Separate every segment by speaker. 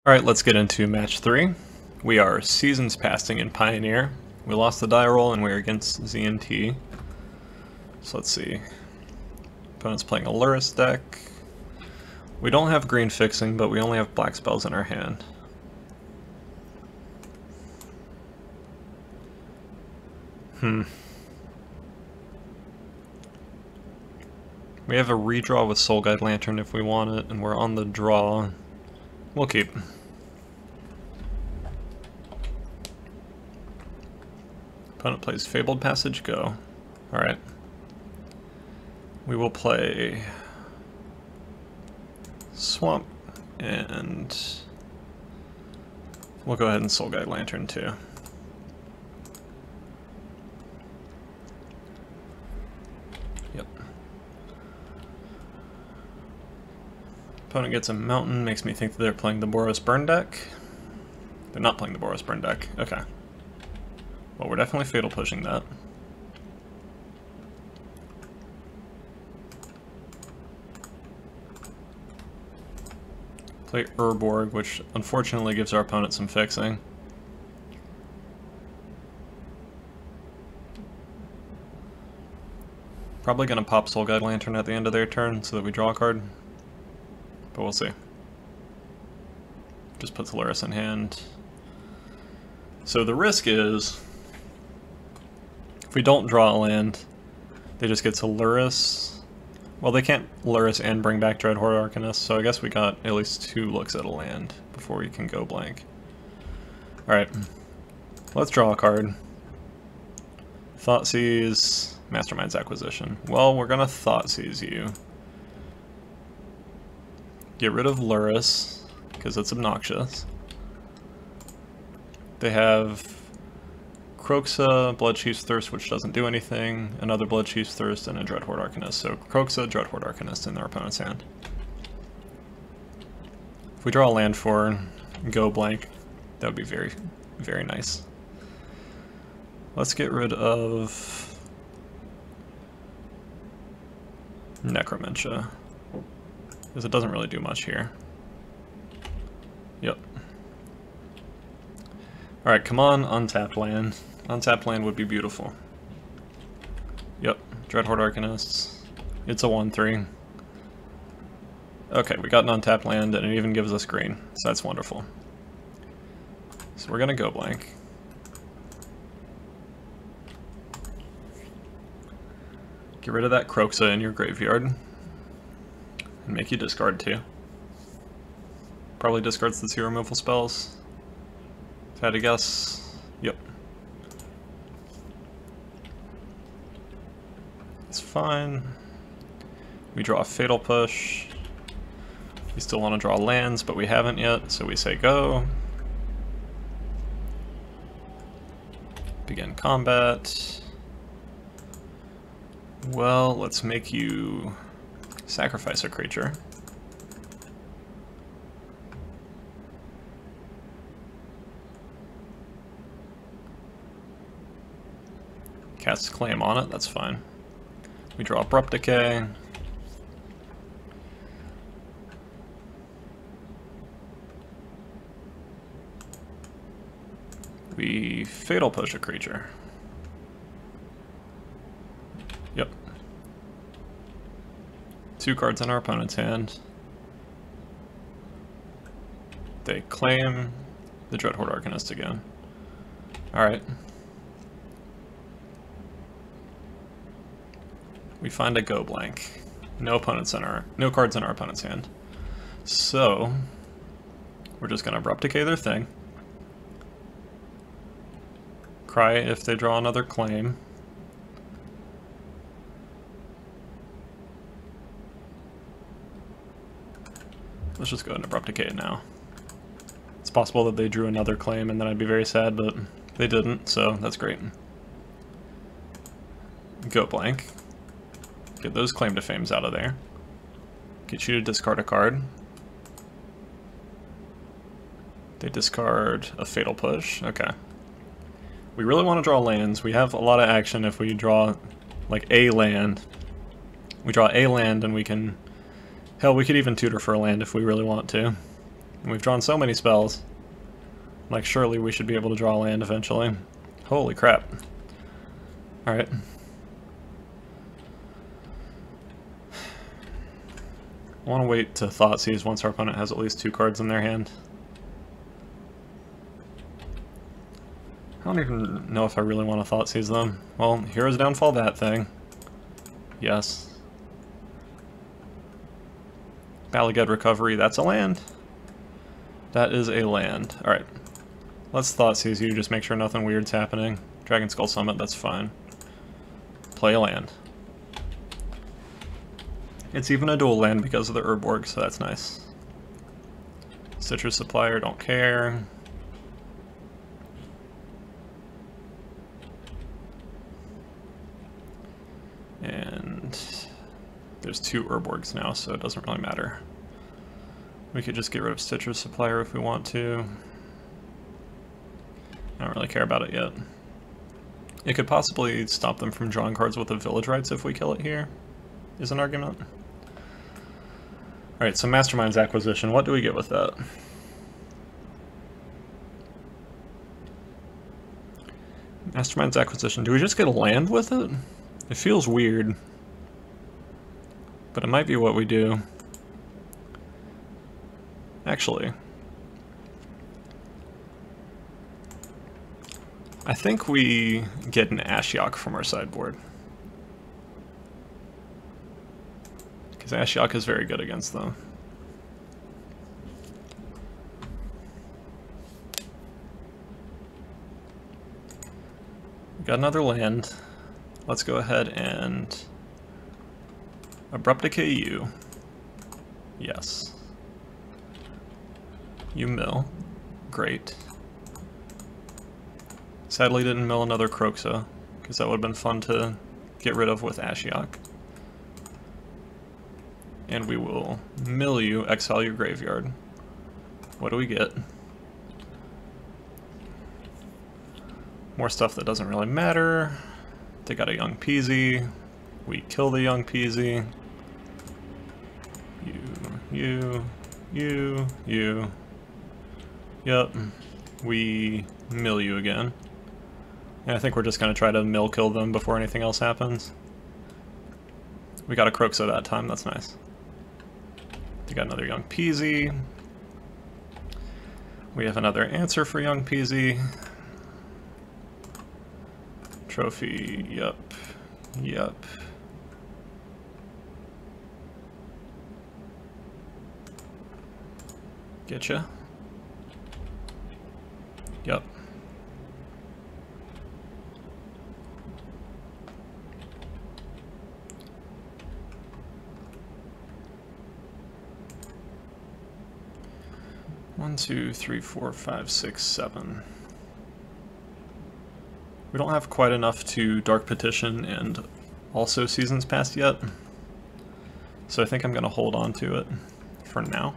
Speaker 1: Alright, let's get into match 3. We are Seasons Passing in Pioneer. We lost the die roll and we're against ZNT. So let's see. Opponent's playing a Luris deck. We don't have green fixing, but we only have black spells in our hand. We have a redraw with Soul Guide Lantern if we want it, and we're on the draw. We'll keep. Opponent plays Fabled Passage, go. Alright. We will play Swamp, and we'll go ahead and Soul Guide Lantern too. Yep. Opponent gets a mountain, makes me think that they're playing the Boros Burn deck. They're not playing the Boros Burn deck. Okay. Well, we're definitely fatal pushing that. Play Urborg, which unfortunately gives our opponent some fixing. Probably gonna pop Soul Guide Lantern at the end of their turn so that we draw a card. But we'll see. Just puts Luris in hand. So the risk is, if we don't draw a land, they just get to Luris. Well, they can't Luris and bring back Dreadhorde Arcanist, so I guess we got at least 2 looks at a land before we can go blank. Alright, let's draw a card. Thoughtseize, Mastermind's Acquisition. Well, we're gonna Thoughtseize you. Get rid of Luris, because it's obnoxious. They have Kroxa, Bloodchief's Thirst, which doesn't do anything, another Bloodchief's Thirst, and a Dreadhorde Arcanist. So Kroxa, Dreadhorde Arcanist in their opponent's hand. If we draw a land for go blank, that would be very, very nice. Let's get rid of Necromentia, because it doesn't really do much here. Yep. Alright, come on, untapped land. Untapped land would be beautiful. Yep, Dreadhorde Arcanists. It's a 1/3. Okay, we got an untapped land, and it even gives us green, so that's wonderful. So we're gonna go blank. Get rid of that Kroxa in your graveyard. And make you discard 2. Probably discards the 2 removal spells. If I had to guess, yep. It's fine. We draw a Fatal Push. We still want to draw lands, but we haven't yet, so we say go. Begin combat. Well, let's make you sacrifice a creature. Cast Claim on it, that's fine. We draw Abrupt Decay. We Fatal Push a creature. Yep. 2 cards in our opponent's hand. They claim the Dreadhorde Arcanist again. Alright. We find a go blank. No cards in our opponent's hand. So we're just gonna Abrupt Decay their thing. Cry if they draw another claim. Let's just go ahead and Abrupt Decay it now. It's possible that they drew another claim and then I'd be very sad, but they didn't, so that's great. Go blank. Get those Claim to Fames out of there. Get you to discard a card. They discard a Fatal Push. Okay. We really want to draw lands. We have a lot of action if we draw like a land. We draw a land and we can... Hell, we could even tutor for a land if we really want to. And we've drawn so many spells. Like, surely we should be able to draw land eventually. Holy crap. Alright. I want to wait to Thoughtseize once our opponent has at least 2 cards in their hand. I don't even know if I really want to Thoughtseize them. Well, Hero's Downfall that thing. Yes. Balaged Recovery, that's a land. That is a land. Alright. Let's Thoughtseize you, just make sure nothing weird's happening. Dragon Skull Summit, that's fine. Play a land. It's even a dual land because of the Urborg, so that's nice. Citrus Supplier, don't care. And there's 2 Urborgs now, so it doesn't really matter. We could just get rid of Citrus Supplier if we want to. I don't really care about it yet. It could possibly stop them from drawing cards with the Village Rites if we kill it here, is an argument. Alright, so Mastermind's Acquisition, what do we get with that? Mastermind's Acquisition, do we just get a land with it? It feels weird. But it might be what we do. Actually, I think we get an Ashiok from our sideboard. Because Ashiok is very good against them. We got another land. Let's go ahead and Abrupt Decay you. Yes. You mill. Great. Sadly didn't mill another Kroxa, because that would have been fun to get rid of with Ashiok. And we will mill you, exile your graveyard. What do we get? More stuff that doesn't really matter. They got a Young Peasy. We kill the Young Peasy. You. Yep. We mill you again. And I think we're just going to try to mill kill them before anything else happens. We got a Kroxa that time, that's nice. They got another Young Peasy. We have another answer for Young Peasy. Trophy, yep. Getcha. Yep. One, two, three, four, five, six, 7. We don't have quite enough to Dark Petition and also Seasons Past yet, so I think I'm going to hold on to it for now.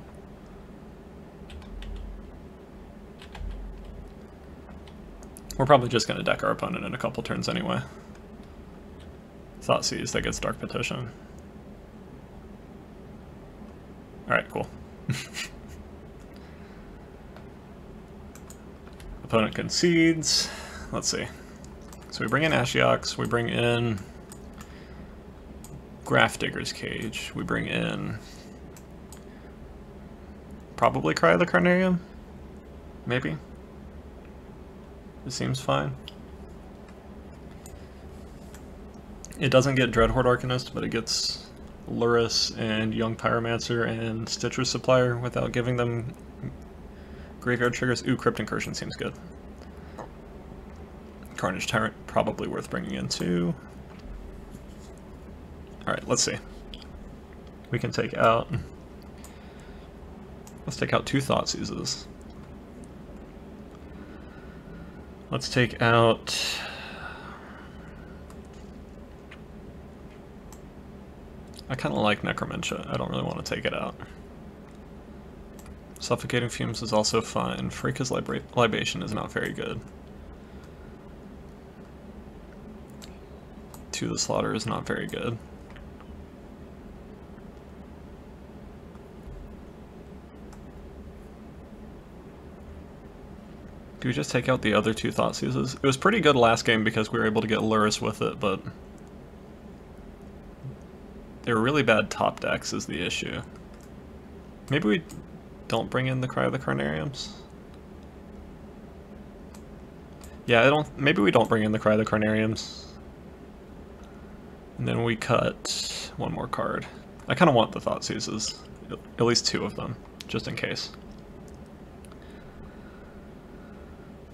Speaker 1: We're probably just going to deck our opponent in a couple turns anyway. Thoughtseize, that gets Dark Petition. Alright, cool. Opponent concedes. Let's see. So we bring in Ashioks, we bring in Grafdigger's Cage, we bring in probably Cry of the Carnarium? Maybe? It seems fine. It doesn't get Dreadhorde Arcanist, but it gets Lurrus and Young Pyromancer and Citrus Supplier without giving them graveyard triggers. Ooh, Crypt Incursion seems good. Carnage Tyrant, probably worth bringing in too. Alright, let's see. We can take out... Let's take out 2 Thoughtseizes. Let's take out... I kind of like Necromentia. I don't really want to take it out. Suffocating Fumes is also fine. Freaka's Libation is not very good. To the Slaughter is not very good. Do we just take out the other two Thoughtseizes? It was pretty good last game because we were able to get Lurrus with it, but they were really bad top decks is the issue. Maybe we don't bring in the Cry of the Carnariums? Yeah, maybe we don't bring in the Cry of the Carnariums. And then we cut one more card. I kind of want the Thoughtseizes, at least two of them, just in case.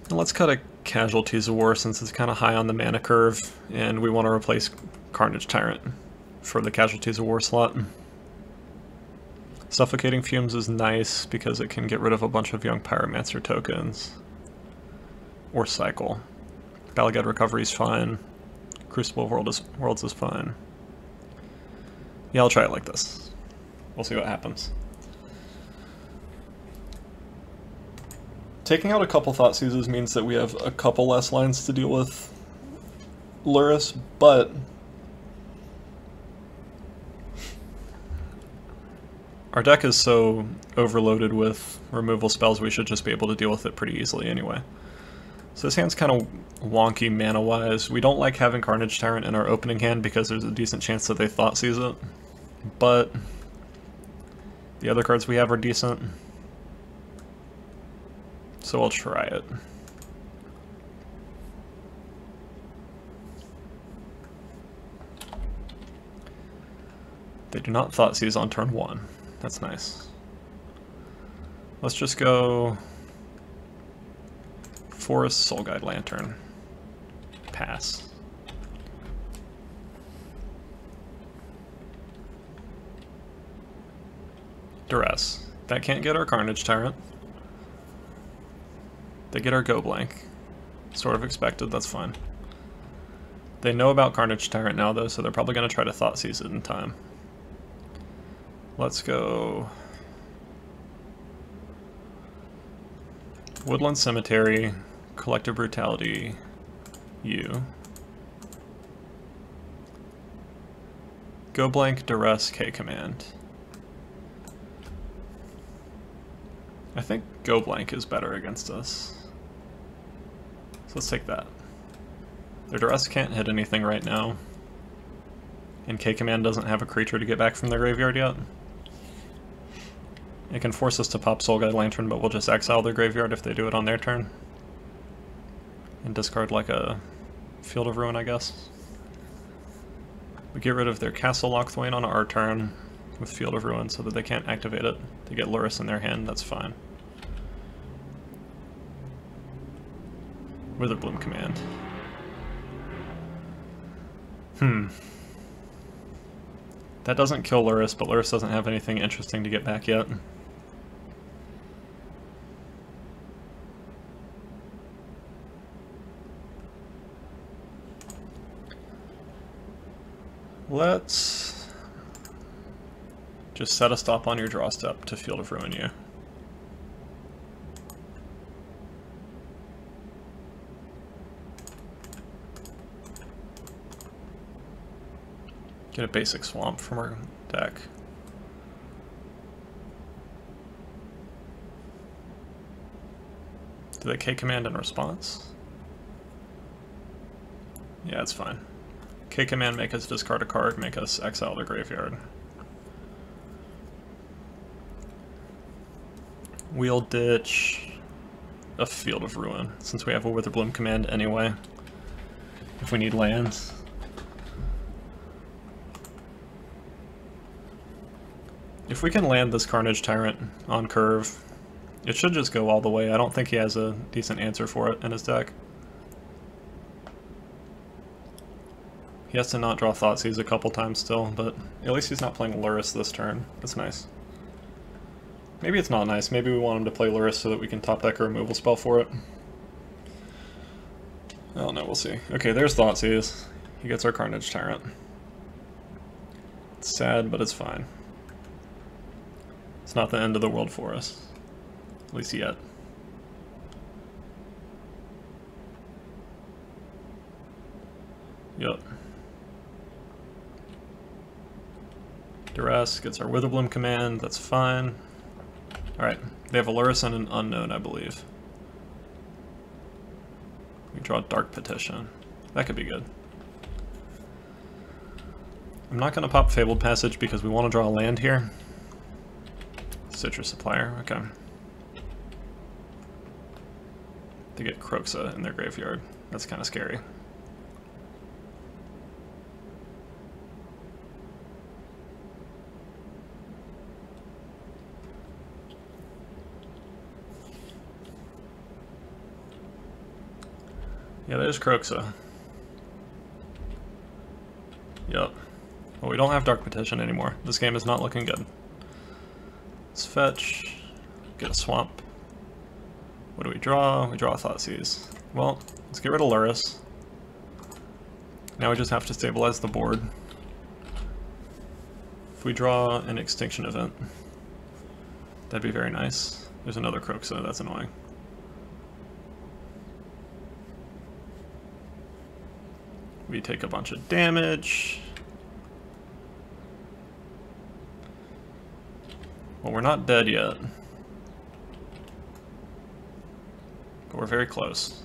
Speaker 1: And let's cut a Casualties of War since it's kind of high on the mana curve, and we want to replace Carnage Tyrant for the Casualties of War slot. Suffocating Fumes is nice because it can get rid of a bunch of young Pyromancer tokens. Or Cycle. Balagad Recovery is fine. Crucible of Worlds is fine. Yeah, I'll try it like this. We'll see what happens. Taking out a couple Thoughtseizes means that we have a couple less lines to deal with Lurrus, but our deck is so overloaded with removal spells we should just be able to deal with it pretty easily anyway. So this hand's kind of wonky mana-wise. We don't like having Carnage Tyrant in our opening hand because there's a decent chance that they Thoughtseize it, but the other cards we have are decent. So I'll try it. They do not Thoughtseize on turn 1. That's nice. Let's just go Forest, Soul Guide Lantern. Pass. Duress. That can't get our Carnage Tyrant. They get our Go Blank. Sort of expected, that's fine. They know about Carnage Tyrant now though, so they're probably going to try to Thoughtseize it in time. Let's go Woodland Cemetery, Collective Brutality, you. Go Blank, Duress, K Command. I think Go Blank is better against us. So let's take that. Their Duress can't hit anything right now. And K Command doesn't have a creature to get back from their graveyard yet. It can force us to pop Soul Guide Lantern, but we'll just exile their graveyard if they do it on their turn. And discard like a Field of Ruin, I guess. We get rid of their Castle Lochthwain on our turn with Field of Ruin so that they can't activate it. They get Lurrus in their hand, that's fine. Witherbloom Command. That doesn't kill Lurrus, but Lurrus doesn't have anything interesting to get back yet. Let's just set a stop on your draw step to Field of Ruin you. Get a basic swamp from our deck. Do they K Command in response? Yeah, it's fine. K Command, make us discard a card, make us exile the graveyard. We'll ditch a Field of Ruin, since we have a Witherbloom Command anyway, if we need lands. If we can land this Carnage Tyrant on curve, it should just go all the way. I don't think he has a decent answer for it in his deck. He has to not draw Thoughtseize a couple times still, but at least he's not playing Lurrus this turn. That's nice. Maybe it's not nice. Maybe we want him to play Lurrus so that we can top deck a removal spell for it. I don't know, we'll see. Okay, there's Thoughtseize. He gets our Carnage Tyrant. It's sad, but it's fine. It's not the end of the world for us. At least yet. Yup. Duress gets our Witherbloom Command, that's fine. Alright, they have a Lurrus and an Unknown, I believe. We draw Dark Petition. That could be good. I'm not going to pop Fabled Passage because we want to draw a land here. Citrus Supplier, okay. They get Kroxa in their graveyard. That's kind of scary. Yeah, there's Kroxa. Yep. Well, we don't have Dark Petition anymore. This game is not looking good. Let's fetch, get a swamp. What do we draw? We draw a Thoughtseize. Well, let's get rid of Lurrus. Now we just have to stabilize the board. If we draw an Extinction Event, that'd be very nice. There's another Kroxa, that's annoying. We take a bunch of damage. Well, we're not dead yet. But we're very close.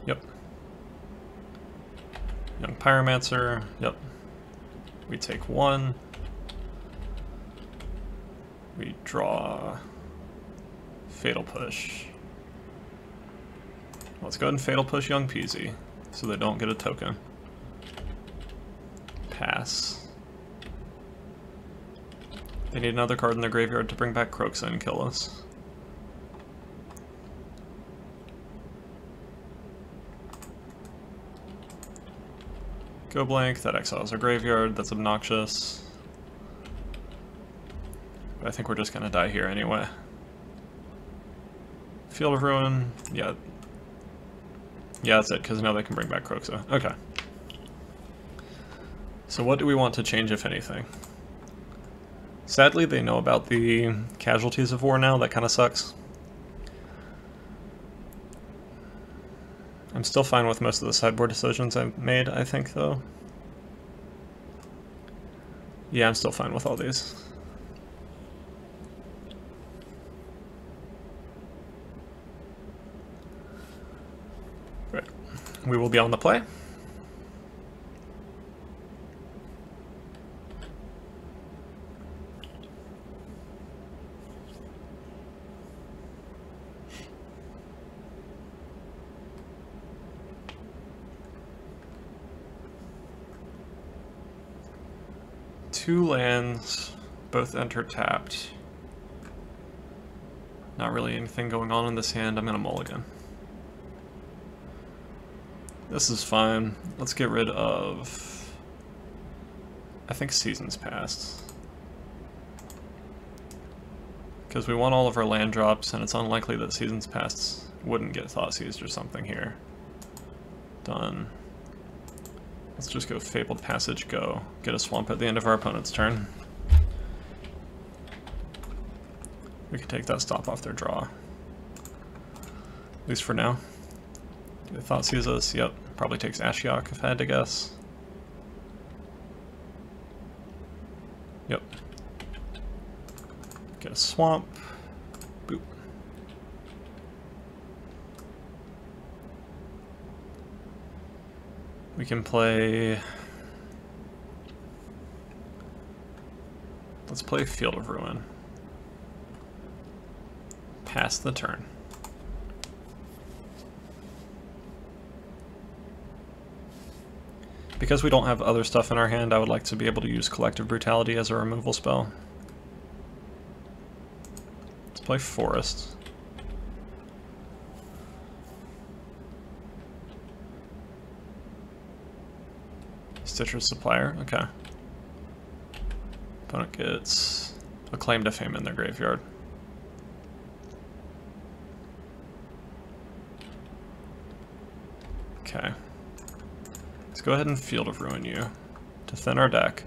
Speaker 1: Yep. Young Pyromancer, yep. We take one. We draw Fatal Push. Let's go ahead and Fatal Push Young Peasy so they don't get a token. Pass. They need another card in their graveyard to bring back Kroxa and kill us. Go blank, that exiles our graveyard, that's obnoxious. But I think we're just gonna die here anyway. Field of Ruin, yeah. Yeah, that's it, because now they can bring back Kroxa. Okay. So what do we want to change, if anything? Sadly, they know about the casualties of war now. That kind of sucks. I'm still fine with most of the sideboard decisions I've made, I think, though. Yeah, I'm still fine with all these. Right. We will be on the play. Two lands, both enter tapped. Not really anything going on in this hand. I'm gonna mulligan. This is fine. Let's get rid of, I think, Seasons Past. Because we want all of our land drops, and it's unlikely that Seasons Past wouldn't get Thoughtseized or something here. Done. Let's just go Fabled Passage, go. Get a swamp at the end of our opponent's turn. We can take that stop off their draw. At least for now. The Thoughtseize us, yep. Probably takes Ashiok if I had to guess. Yep. Get a swamp. Boop. We can play... Let's play Field of Ruin. Pass the turn. Because we don't have other stuff in our hand, I would like to be able to use Collective Brutality as a removal spell. Let's play Forest. Citrus Supplier, okay. Opponent gets a Claim to Fame in their graveyard. Okay. Let's go ahead and Field of Ruin you to thin our deck.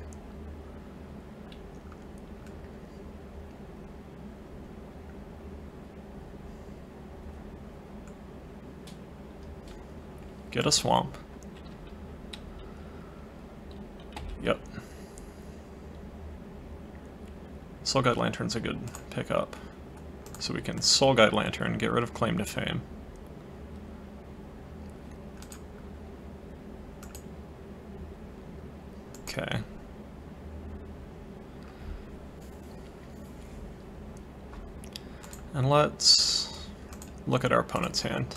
Speaker 1: Get a swamp. Yep. Soul Guide Lantern's a good pickup. So we can Soul Guide Lantern, get rid of Claim to Fame. Okay. And let's look at our opponent's hand.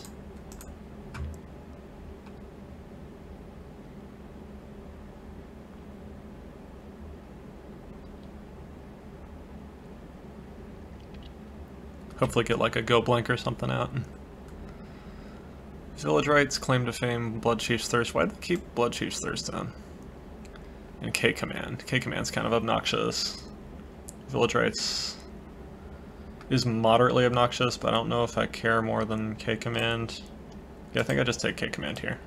Speaker 1: Hopefully get like a Go Blank or something out. Village Rites, Claim to Fame, Blood Chief's Thirst. Why'd they keep Blood Chief's Thirst down? And K Command. K Command's kind of obnoxious. Village Rites is moderately obnoxious, but I don't know if I care more than K Command. Yeah, I think I just take K Command here.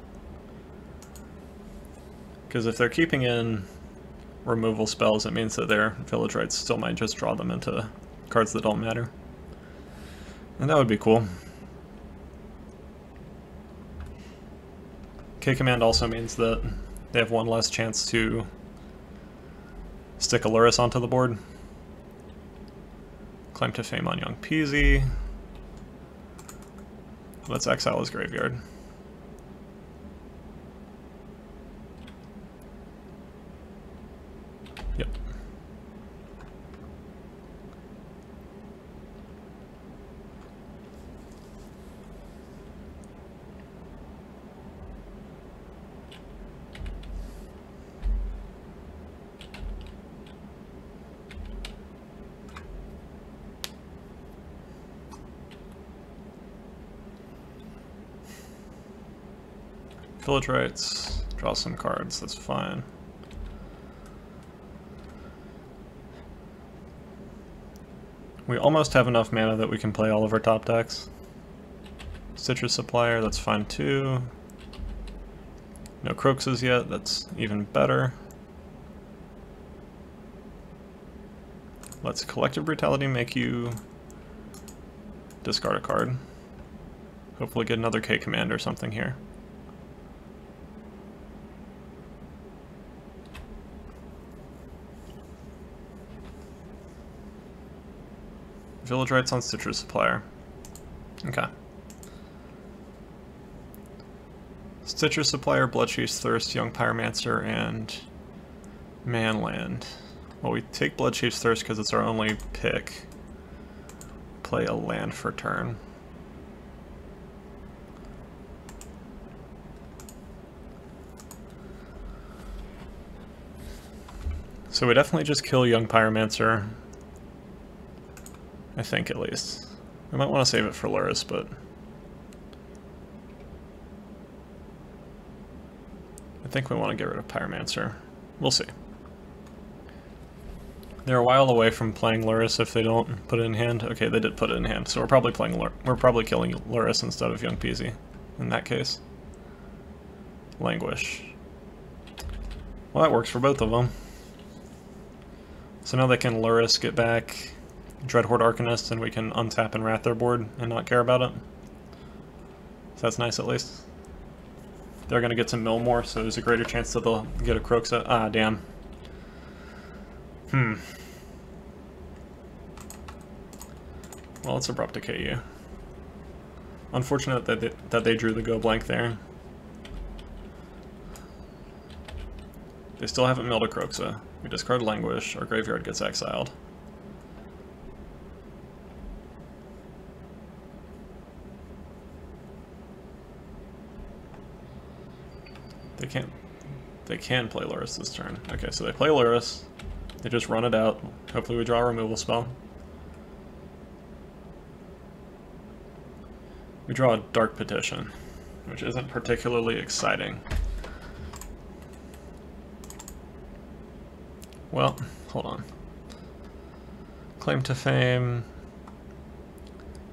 Speaker 1: Because if they're keeping in removal spells, it means that their Village Rites still might just draw them into cards that don't matter. And that would be cool. K Command also means that they have one less chance to stick a Lurrus onto the board. Claim to Fame on Young Peasy. Let's exile his graveyard. Yep. Village Rites, draw some cards, that's fine. We almost have enough mana that we can play all of our top decks. Citrus Supplier, that's fine too. No Croxes yet, that's even better. Let's Collective Brutality make you discard a card. Hopefully get another K Command or something here. Village Rites on Citrus Supplier. Okay. Citrus Supplier, Bloodchief's Thirst, Young Pyromancer, and Manland. Well, we take Bloodchief's Thirst because it's our only pick. Play a land for turn. So we definitely just kill Young Pyromancer. I think, at least. We might want to save it for Lurrus, but I think we want to get rid of Pyromancer. We'll see. They're a while away from playing Lurrus if they don't put it in hand. Okay, they did put it in hand, so we're probably killing Lurrus instead of Young Peasy in that case. Languish. Well, that works for both of them. So now they can Lurrus, get back Dreadhorde Arcanist, and we can untap and Wrath their board and not care about it. So that's nice, at least. They're going to get to mill more, so there's a greater chance that they'll get a Croxa. Ah, damn. Well, let's Abrupt Decay you. Unfortunate that they drew the Go Blank there. They still haven't milled a Croxa. We discard Languish, our graveyard gets exiled. They can play Lurrus this turn. Okay, so they play Lurrus. They just run it out. Hopefully we draw a removal spell. We draw a Dark Petition, which isn't particularly exciting. Well, hold on. Claim to Fame.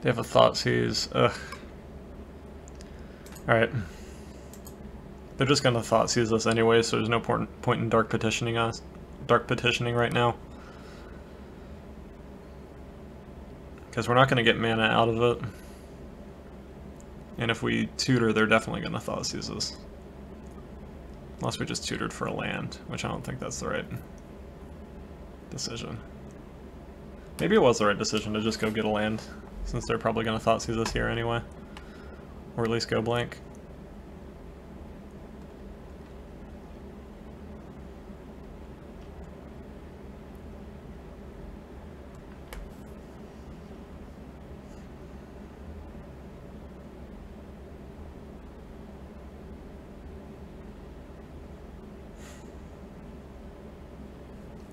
Speaker 1: They have a Thoughtseize. Ugh. Alright. They're just gonna Thoughtseize us anyway, so there's no point in Dark Petitioning right now. Because we're not gonna get mana out of it. And if we tutor, they're definitely gonna Thoughtseize us. Unless we just tutored for a land, which I don't think that's the right decision. Maybe it was the right decision to just go get a land, since they're probably going to Thoughtseize us here anyway. Or at least go blank.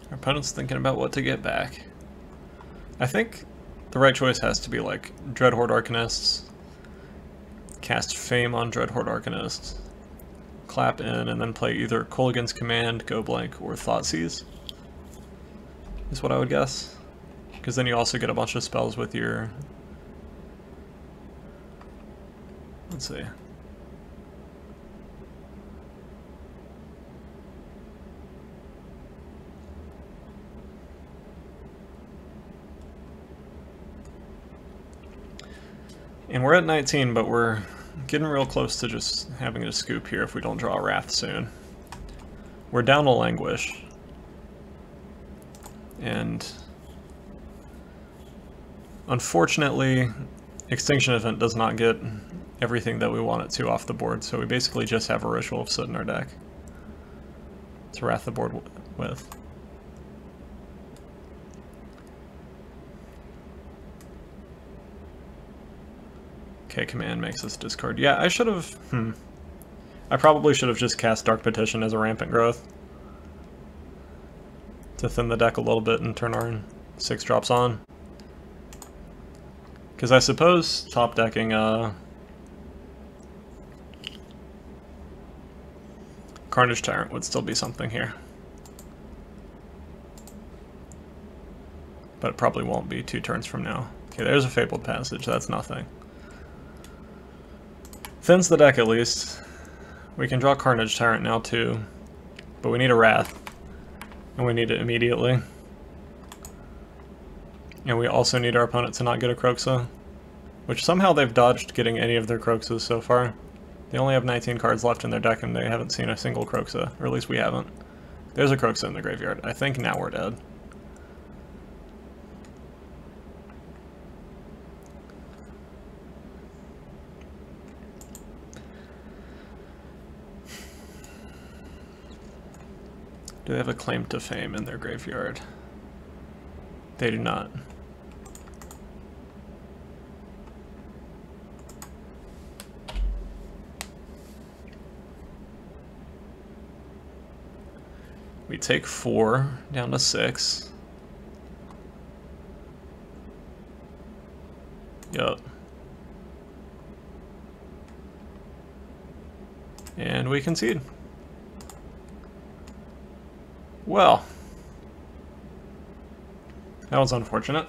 Speaker 1: Our opponent's thinking about what to get back. I think the right choice has to be like Dreadhorde Arcanists, cast Fame on Dreadhorde Arcanists, clap in, and then play either Kolaghan's Command, Go Blank, or Thoughtseize, is what I would guess. Because then you also get a bunch of spells with your... Let's see. And we're at 19, but we're getting real close to just having a scoop here if we don't draw a Wrath soon. We're down to Languish. And unfortunately, Extinction Event does not get everything that we want it to off the board, so we basically just have a Ritual of Soot in our deck to Wrath the board with. Okay, Command makes us discard. Yeah, I should have... I probably should have just cast Dark Petition as a Rampant Growth to thin the deck a little bit and turn our 6 drops on. Because I suppose top decking Carnage Tyrant would still be something here. But it probably won't be 2 turns from now. Okay, there's a Fabled Passage, that's nothing. Thins the deck at least. We can draw Carnage Tyrant now too, but we need a Wrath, and we need it immediately. And we also need our opponent to not get a Kroxa, which somehow they've dodged getting any of their Kroxas so far. They only have 19 cards left in their deck and they haven't seen a single Kroxa, or at least we haven't. There's a Kroxa in the graveyard. I think now we're dead. Do they have a Claim to Fame in their graveyard? They do not. We take 4 down to 6. Yup. And we concede. Well, that was unfortunate.